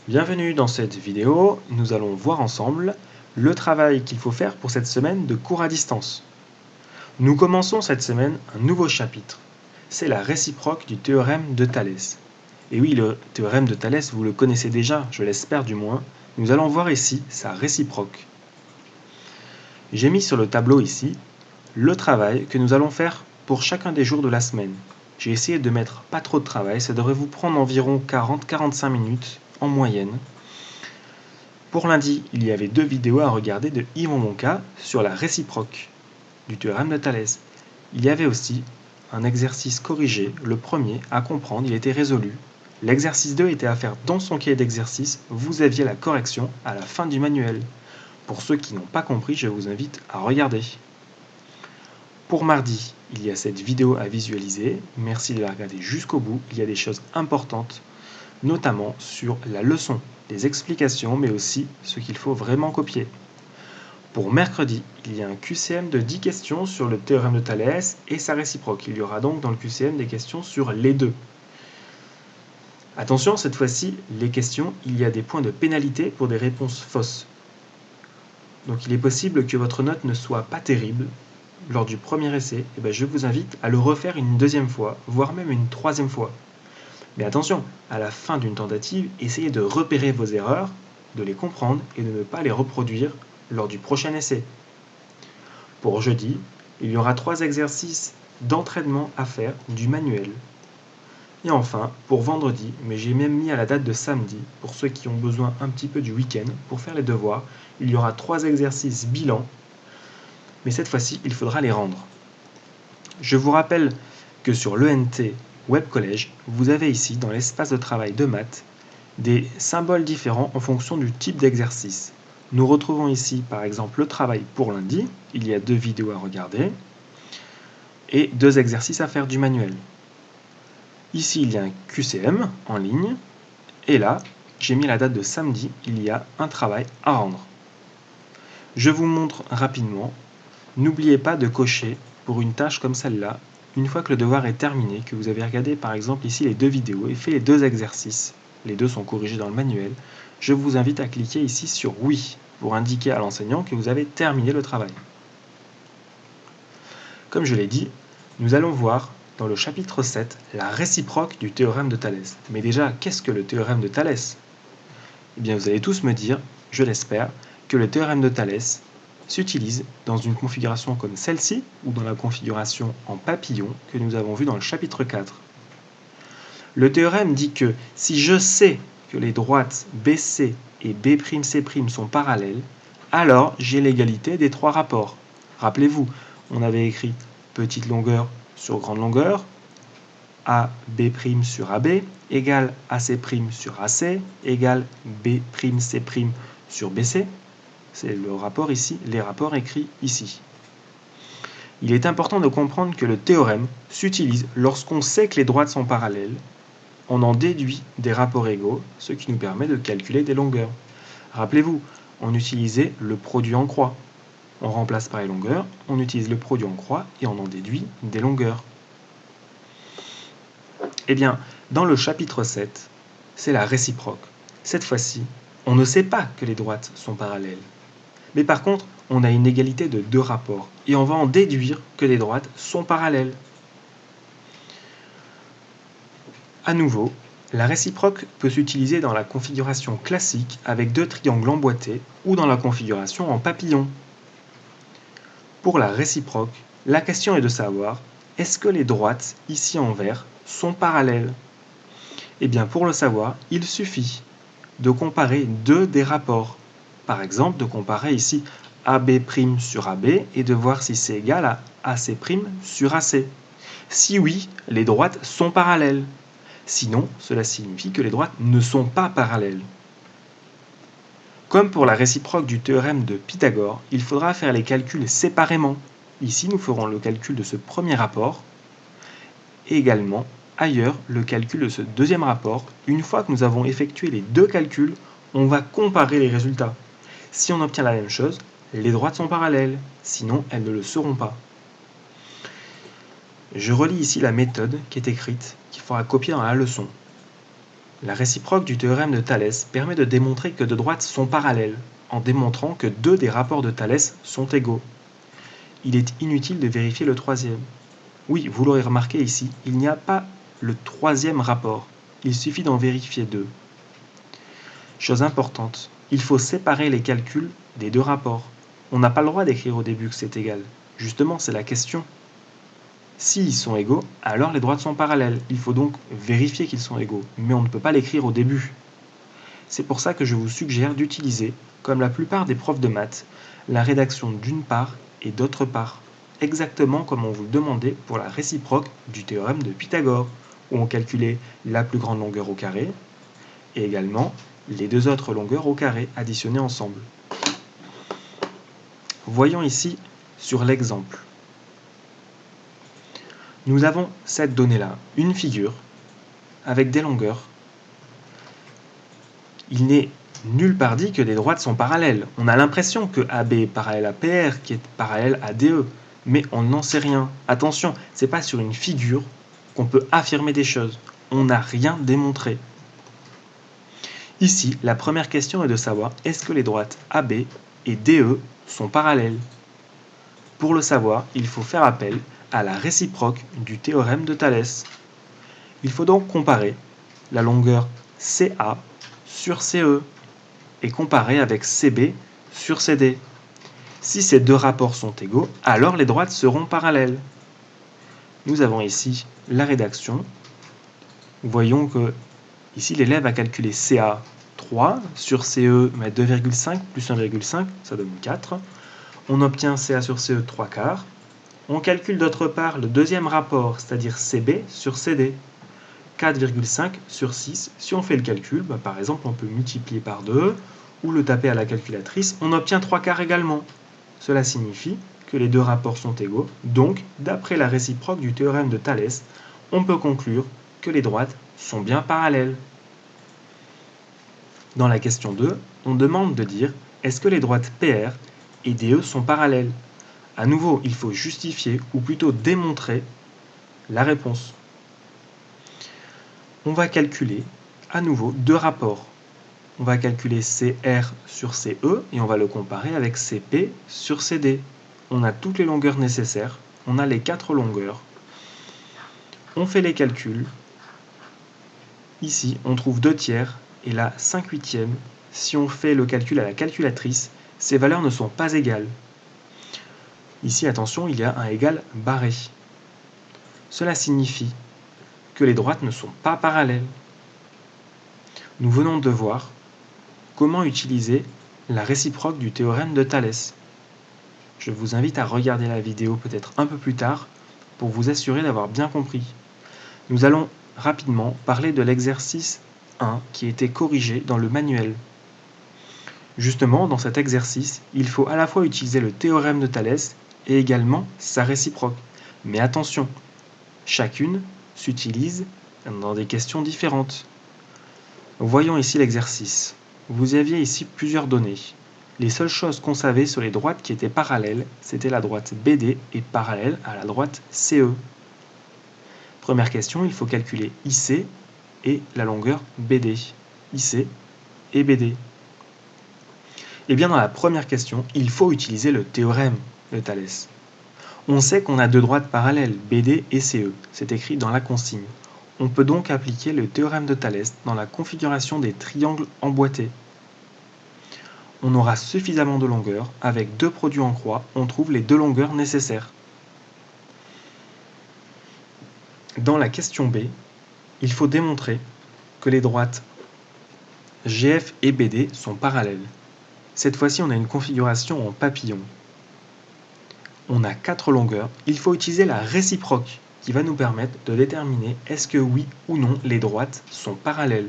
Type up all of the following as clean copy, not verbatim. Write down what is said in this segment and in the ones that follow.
Bienvenue dans cette vidéo, nous allons voir ensemble le travail qu'il faut faire pour cette semaine de cours à distance. Nous commençons cette semaine un nouveau chapitre, c'est la réciproque du théorème de Thalès. Et oui, le théorème de Thalès, vous le connaissez déjà, je l'espère du moins, nous allons voir ici sa réciproque. J'ai mis sur le tableau ici le travail que nous allons faire pour chacun des jours de la semaine. J'ai essayé de mettre pas trop de travail, ça devrait vous prendre environ 40-45 minutes en moyenne. Pour lundi, il y avait 2 vidéos à regarder de Yvon Monca sur la réciproque du théorème de Thalès. Il y avait aussi un exercice corrigé, le premier à comprendre, il était résolu. L'exercice 2 était à faire dans son cahier d'exercice, vous aviez la correction à la fin du manuel. Pour ceux qui n'ont pas compris, je vous invite à regarder. Pour mardi, il y a cette vidéo à visualiser, merci de la regarder jusqu'au bout, il y a des choses importantes, notamment sur la leçon, les explications, mais aussi ce qu'il faut vraiment copier. Pour mercredi, il y a un QCM de 10 questions sur le théorème de Thalès et sa réciproque. Il y aura donc dans le QCM des questions sur les deux. Attention, cette fois-ci, les questions, il y a des points de pénalité pour des réponses fausses. Donc il est possible que votre note ne soit pas terrible lors du premier essai. Et je vous invite à le refaire une deuxième fois, voire même une troisième fois. Mais attention, à la fin d'une tentative, essayez de repérer vos erreurs, de les comprendre et de ne pas les reproduire lors du prochain essai. Pour jeudi, il y aura 3 exercices d'entraînement à faire du manuel. Et enfin, pour vendredi, mais j'ai même mis à la date de samedi, pour ceux qui ont besoin un petit peu du week-end, pour faire les devoirs, il y aura 3 exercices bilan, mais cette fois-ci, il faudra les rendre. Je vous rappelle que sur l'ENT Web Collège, vous avez ici, dans l'espace de travail de maths, des symboles différents en fonction du type d'exercice. Nous retrouvons ici par exemple le travail pour lundi, il y a 2 vidéos à regarder, et 2 exercices à faire du manuel. Ici il y a un QCM en ligne, et là j'ai mis la date de samedi, il y a un travail à rendre. Je vous montre rapidement, n'oubliez pas de cocher pour une tâche comme celle-là, une fois que le devoir est terminé, que vous avez regardé par exemple ici les 2 vidéos et fait les 2 exercices, les 2 sont corrigés dans le manuel, je vous invite à cliquer ici sur oui pour indiquer à l'enseignant que vous avez terminé le travail. Comme je l'ai dit, nous allons voir dans le chapitre 7 la réciproque du théorème de Thalès. Mais déjà, qu'est-ce que le théorème de Thalès ? Eh bien, vous allez tous me dire, je l'espère, que le théorème de Thalès s'utilise dans une configuration comme celle-ci ou dans la configuration en papillon que nous avons vue dans le chapitre 4. Le théorème dit que si je sais que les droites BC et B'C' sont parallèles, alors j'ai l'égalité des 3 rapports. Rappelez-vous, on avait écrit petite longueur sur grande longueur, AB' sur AB égale AC' sur AC égale B'C' sur BC. C'est le rapport ici, les rapports écrits ici. Il est important de comprendre que le théorème s'utilise lorsqu'on sait que les droites sont parallèles. On en déduit des rapports égaux, ce qui nous permet de calculer des longueurs. Rappelez-vous, on utilisait le produit en croix. On remplace par les longueurs, on utilise le produit en croix et on en déduit des longueurs. Eh bien, dans le chapitre 7, c'est la réciproque. Cette fois-ci, on ne sait pas que les droites sont parallèles. Mais par contre, on a une égalité de 2 rapports et on va en déduire que les droites sont parallèles. À nouveau, la réciproque peut s'utiliser dans la configuration classique avec 2 triangles emboîtés ou dans la configuration en papillon. Pour la réciproque, la question est de savoir, est-ce que les droites, ici en vert, sont parallèles ? Eh bien, pour le savoir, il suffit de comparer 2 des rapports. Par exemple, de comparer ici AB' sur AB et de voir si c'est égal à AC' sur AC. Si oui, les droites sont parallèles. Sinon, cela signifie que les droites ne sont pas parallèles. Comme pour la réciproque du théorème de Pythagore, il faudra faire les calculs séparément. Ici, nous ferons le calcul de ce premier rapport et également ailleurs le calcul de ce deuxième rapport. Une fois que nous avons effectué les 2 calculs, on va comparer les résultats. Si on obtient la même chose, les droites sont parallèles, sinon elles ne le seront pas. Je relis ici la méthode qui est écrite, qu'il faudra copier dans la leçon. La réciproque du théorème de Thalès permet de démontrer que deux droites sont parallèles, en démontrant que deux des rapports de Thalès sont égaux. Il est inutile de vérifier le troisième. Oui, vous l'aurez remarqué ici, il n'y a pas le troisième rapport. Il suffit d'en vérifier deux. Chose importante, il faut séparer les calculs des deux rapports. On n'a pas le droit d'écrire au début que c'est égal. Justement, c'est la question. S'ils sont égaux, alors les droites sont parallèles. Il faut donc vérifier qu'ils sont égaux, mais on ne peut pas l'écrire au début. C'est pour ça que je vous suggère d'utiliser, comme la plupart des profs de maths, la rédaction d'une part et d'autre part, exactement comme on vous le demandait pour la réciproque du théorème de Pythagore, où on calculait la plus grande longueur au carré, et également les deux autres longueurs au carré additionnées ensemble. Voyons ici sur l'exemple. Nous avons cette donnée-là, une figure avec des longueurs. Il n'est nulle part dit que les droites sont parallèles. On a l'impression que AB est parallèle à PR, qui est parallèle à DE, mais on n'en sait rien. Attention, c'est pas sur une figure qu'on peut affirmer des choses. On n'a rien démontré. Ici, la première question est de savoir est-ce que les droites AB et DE sont parallèles. Pour le savoir, il faut faire appel à la réciproque du théorème de Thalès. Il faut donc comparer la longueur CA sur CE et comparer avec CB sur CD. Si ces deux rapports sont égaux, alors les droites seront parallèles. Nous avons ici la rédaction. Voyons que ici l'élève a calculé CA 3 sur CE 2,5 plus 1,5, ça donne 4. On obtient CA sur CE 3 quarts. On calcule d'autre part le deuxième rapport, c'est-à-dire CB sur CD. 4,5 sur 6. Si on fait le calcul, par exemple, on peut multiplier par 2 ou le taper à la calculatrice. On obtient 3 quarts également. Cela signifie que les deux rapports sont égaux. Donc, d'après la réciproque du théorème de Thalès, on peut conclure que les droites sont bien parallèles. Dans la question 2, on demande de dire est-ce que les droites PR et DE sont parallèles. À nouveau, il faut justifier ou plutôt démontrer la réponse. On va calculer à nouveau deux rapports. On va calculer CR sur CE et on va le comparer avec CP sur CD. On a toutes les longueurs nécessaires, on a les 4 longueurs. On fait les calculs. Ici, on trouve 2 tiers et là 5/8. Si on fait le calcul à la calculatrice, ces valeurs ne sont pas égales. Ici, attention, il y a un égal barré. Cela signifie que les droites ne sont pas parallèles. Nous venons de voir comment utiliser la réciproque du théorème de Thalès. Je vous invite à regarder la vidéo peut-être un peu plus tard pour vous assurer d'avoir bien compris. Nous allons rapidement parler de l'exercice 1 qui a été corrigé dans le manuel. Justement, dans cet exercice, il faut à la fois utiliser le théorème de Thalès et également sa réciproque. Mais attention, chacune s'utilise dans des questions différentes. Voyons ici l'exercice. Vous aviez ici plusieurs données. Les seules choses qu'on savait sur les droites qui étaient parallèles, c'était la droite BD est parallèle à la droite CE. Première question, il faut calculer IC et la longueur BD. IC et BD. Et bien dans la première question, il faut utiliser le théorème de Thalès. On sait qu'on a deux droites parallèles, BD et CE. C'est écrit dans la consigne. On peut donc appliquer le théorème de Thalès dans la configuration des triangles emboîtés. On aura suffisamment de longueur. Avec deux produits en croix, on trouve les deux longueurs nécessaires. Dans la question B, il faut démontrer que les droites GF et BD sont parallèles. Cette fois-ci, on a une configuration en papillon. On a 4 longueurs. Il faut utiliser la réciproque qui va nous permettre de déterminer est-ce que oui ou non les droites sont parallèles.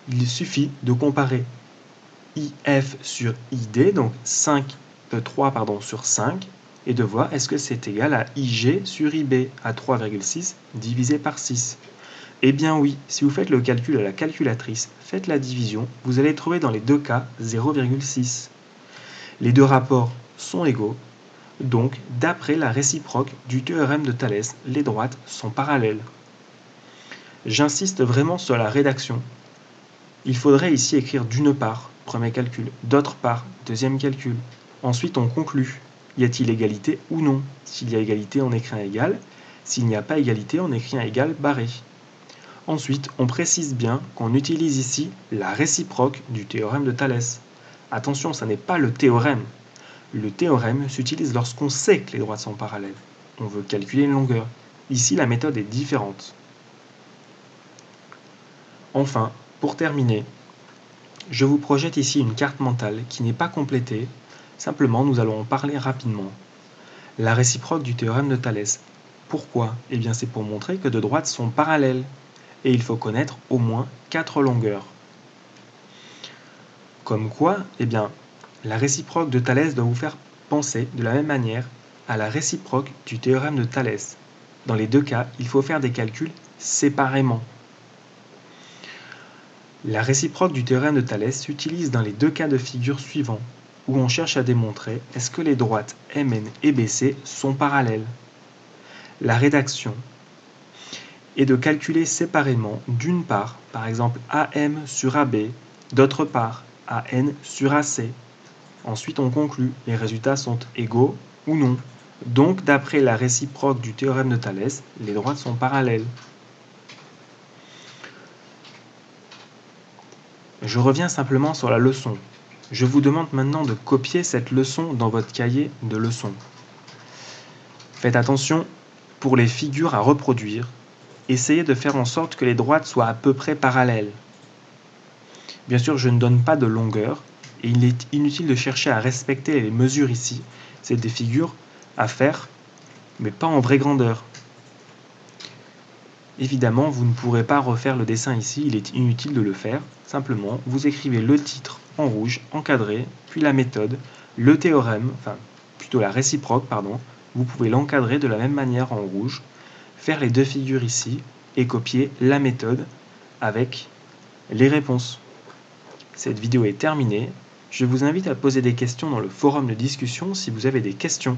Il suffit de comparer IF sur ID, donc 3 sur 5, et de voir est-ce que c'est égal à IG sur IB, à 3,6 divisé par 6. Eh bien oui, si vous faites le calcul à la calculatrice, faites la division, vous allez trouver dans les deux cas 0,6. Les deux rapports sont égaux, donc d'après la réciproque du théorème de Thalès, les droites sont parallèles. J'insiste vraiment sur la rédaction. Il faudrait ici écrire d'une part, premier calcul, d'autre part, deuxième calcul. Ensuite, on conclut. Y a-t-il égalité ou non? S'il y a égalité, on écrit un égal. S'il n'y a pas égalité, on écrit un égal barré. Ensuite, on précise bien qu'on utilise ici la réciproque du théorème de Thalès. Attention, ça n'est pas le théorème. Le théorème s'utilise lorsqu'on sait que les droites sont parallèles. On veut calculer une longueur. Ici, la méthode est différente. Enfin, pour terminer, je vous projette ici une carte mentale qui n'est pas complétée. Simplement, nous allons en parler rapidement. La réciproque du théorème de Thalès. Pourquoi? Eh bien, c'est pour montrer que deux droites sont parallèles. Et il faut connaître au moins 4 longueurs. Comme quoi, eh bien, la réciproque de Thalès doit vous faire penser de la même manière à la réciproque du théorème de Thalès. Dans les deux cas, il faut faire des calculs séparément. La réciproque du théorème de Thalès s'utilise dans les deux cas de figure suivants, où on cherche à démontrer est-ce que les droites MN et BC sont parallèles. La rédaction est de calculer séparément d'une part, par exemple AM sur AB, d'autre part AN sur AC. Ensuite on conclut, les résultats sont égaux ou non. Donc d'après la réciproque du théorème de Thalès, les droites sont parallèles. Je reviens simplement sur la leçon. Je vous demande maintenant de copier cette leçon dans votre cahier de leçons. Faites attention, pour les figures à reproduire, essayez de faire en sorte que les droites soient à peu près parallèles. Bien sûr, je ne donne pas de longueur, et il est inutile de chercher à respecter les mesures ici. C'est des figures à faire, mais pas en vraie grandeur. Évidemment, vous ne pourrez pas refaire le dessin ici, il est inutile de le faire. Simplement, vous écrivez le titre en rouge, encadré, puis la méthode, le théorème, enfin plutôt la réciproque, pardon. Vous pouvez l'encadrer de la même manière en rouge, faire les deux figures ici, et copier la méthode avec les réponses. Cette vidéo est terminée. Je vous invite à poser des questions dans le forum de discussion si vous avez des questions.